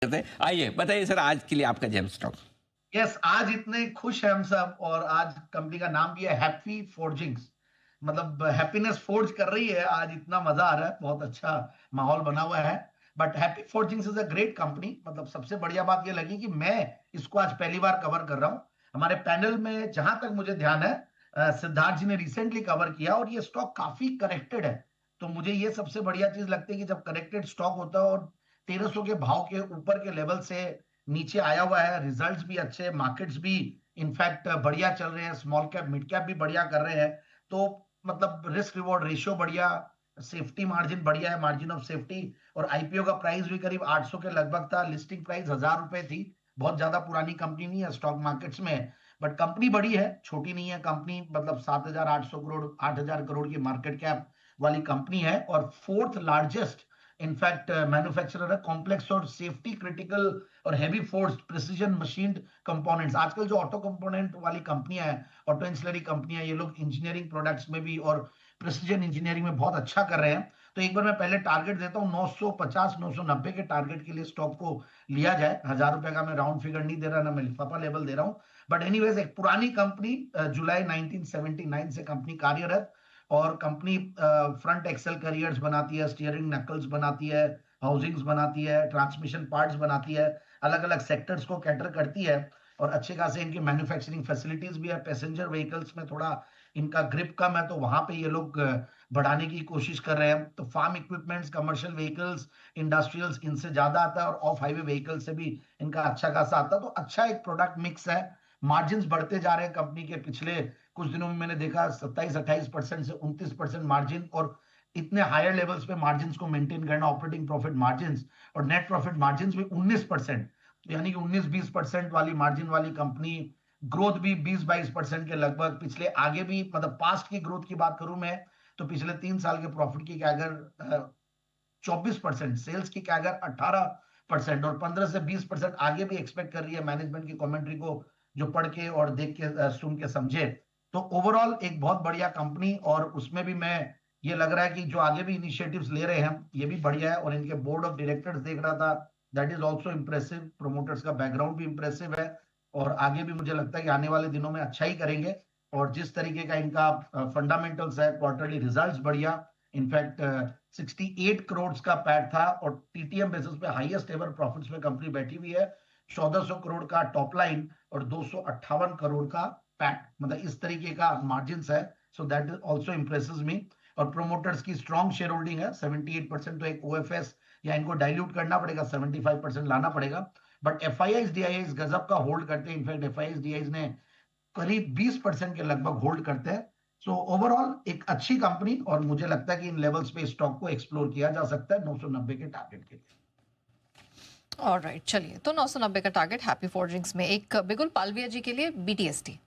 आइए बताइए सर, आज के लिए आपका जेम स्टॉक। यस, आज इतने खुश हैं हम सब और आज कंपनी का नाम भी है हैप्पी फोर्जिंग्स। मतलब हैप्पीनेस फोर्ज कर रही है। आज इतना मजा आ रहा है, बहुत अच्छा माहौल बना हुआ है। But happy forgings is a great company. मतलब सबसे बढ़िया बात ये लगी कि मैं इसको आज पहली बार कवर कर रहा हूँ। हमारे पैनल में जहां तक मुझे ध्यान है, सिद्धार्थ जी ने रिसेंटली कवर किया और ये स्टॉक काफी करेक्टेड है। तो मुझे ये सबसे बढ़िया चीज लगती है कि जब करेक्टेड स्टॉक होता है और 1300 के भाव के ऊपर के लेवल से नीचे आया हुआ है, रिजल्ट्स भी अच्छे, मार्केट्स भी इनफैक्ट बढ़िया चल रहे हैं, स्मॉल कैप मिड कैप भी बढ़िया कर रहे हैं। तो मतलब रिस्क रिवॉर्ड रेशियो बढ़िया, सेफ्टी मार्जिन बढ़िया है, मार्जिन ऑफ सेफ्टी। और आईपीओ का प्राइस भी करीब 800 के लगभग था, लिस्टिंग प्राइस 1000 रुपए थी। बहुत ज्यादा पुरानी कंपनी नहीं है स्टॉक मार्केट्स में, बट कंपनी बड़ी है, छोटी नहीं है कंपनी। मतलब 7800 करोड़, 8000 करोड़ की मार्केट कैप वाली कंपनी है और फोर्थ लार्जेस्ट इनफैक्ट मैन्युफैक्चरर है कॉम्प्लेक्स और सेफ्टी क्रिटिकल और heavy forced precision machined components. आजकल जो ऑटो कंपोनेंट वाली कंपनियां हैं, ऑटो इंसलरी कंपनियां, ये लोग इंजीनियरिंग प्रोडक्ट्स में भी और प्रिसीजन इंजीनियरिंग में बहुत अच्छा कर रहे हैं। तो एक बार मैं पहले टारगेट देता हूँ 950 990 के टारगेट के लिए स्टॉक को लिया जाए। 1000 रुपए का मैं राउंड फिगर नहीं दे रहा ना, मैं लिफाफा लेवल दे रहा हूँ। बट एनीवेज, एक पुरानी कंपनी, जुलाई 1979 से कंपनी कार्यरत। और कंपनी फ्रंट एक्सेल करियर्स बनाती है, स्टीयरिंग नकल्स बनाती है, हाउसिंग्स बनाती है, ट्रांसमिशन पार्ट्स बनाती है, अलग अलग सेक्टर्स को कैटर करती है। और अच्छे खासे इनकी मैन्युफैक्चरिंग फैसिलिटीज भी है। पैसेंजर व्हीकल्स में थोड़ा इनका ग्रिप कम है, तो वहां पे ये लोग बढ़ाने की कोशिश कर रहे हैं। तो farm equipments, commercial vehicles, industrials इनसे ज्यादा आता है और ऑफ हाईवे व्हीकल से भी इनका अच्छा खासा आता है। तो अच्छा एक प्रोडक्ट मिक्स है। मार्जिन बढ़ते जा रहे हैं कंपनी के। पिछले कुछ दिनों में मैंने देखा 27-28% से 29% मार्जिन, और इतने हायर लेवल्स पे मार्जिन को मेंटेन करना, ऑपरेटिंग प्रॉफिट मार्जिन और नेट प्रॉफिट मार्जिन भी 19%, यानी कि 19-20% वाली मार्जिन वाली कंपनी। ग्रोथ भी 20-22% के लगभग पिछले, आगे भी मतलब पास्ट की ग्रोथ की बात करूं मैं, तो पिछले 3 साल के प्रॉफिट की कैगर 24%, सेल्स की कैगर 18% और 15 से 20% आगे भी एक्सपेक्ट कर रही है मैनेजमेंट की कमेंट्री को जो पढ़ के और देख के सुन के समझे। तो ओवरऑल एक बहुत बढ़िया कंपनी। और उसमें भी मैं, ये लग रहा है कि जो आगे भी इनिशिएटिव्स ले रहे हैं ये भी बढ़िया है। और इनके बोर्ड ऑफ डायरेक्टर्स देख रहा था, that is also impressive. Promoters का बैकग्राउंड भी इंप्रेसिव है और आगे भी मुझे लगता है कि आने वाले दिनों में अच्छा ही करेंगे। और जिस तरीके का इनका फंडामेंटल्स है, क्वार्टरली रिजल्ट्स बढ़िया, इनफैक्ट 68 करोड़ का पैट था और टीटीएम बेसिस पे हाईएस्ट एवर प्रॉफिट्स में कंपनी बैठी हुई है। 1400 करोड़ का टॉप लाइन और 258 करोड़ का पैट, मतलब इस तरीके का मार्जिन है। So that is also impressive me. और प्रोमोटर्स की स्ट्रॉन्ग शेयर होल्डिंग है 78%। तो एक ओएफएस या इनको डाइल्यूट करना पड़ेगा, 75% लाना पड़ेगा। But F I eyes D I गजब का होल्ड करते हैं। In fact F I eyes D I ने करीब 20% के लगभग होल्ड करते हैं। सो ओवरऑल एक अच्छी कंपनी और मुझे लगता है कि इन लेवल्स पे स्टॉक को एक्सप्लोर किया जा सकता है 990 के टारगेट के लिए। ऑलराइट, चलिए, तो 990 का टारगेट हैप्पी फोर्जिंग्स में। एक बिगुल पालविया जी के लिए बीटीएसटी।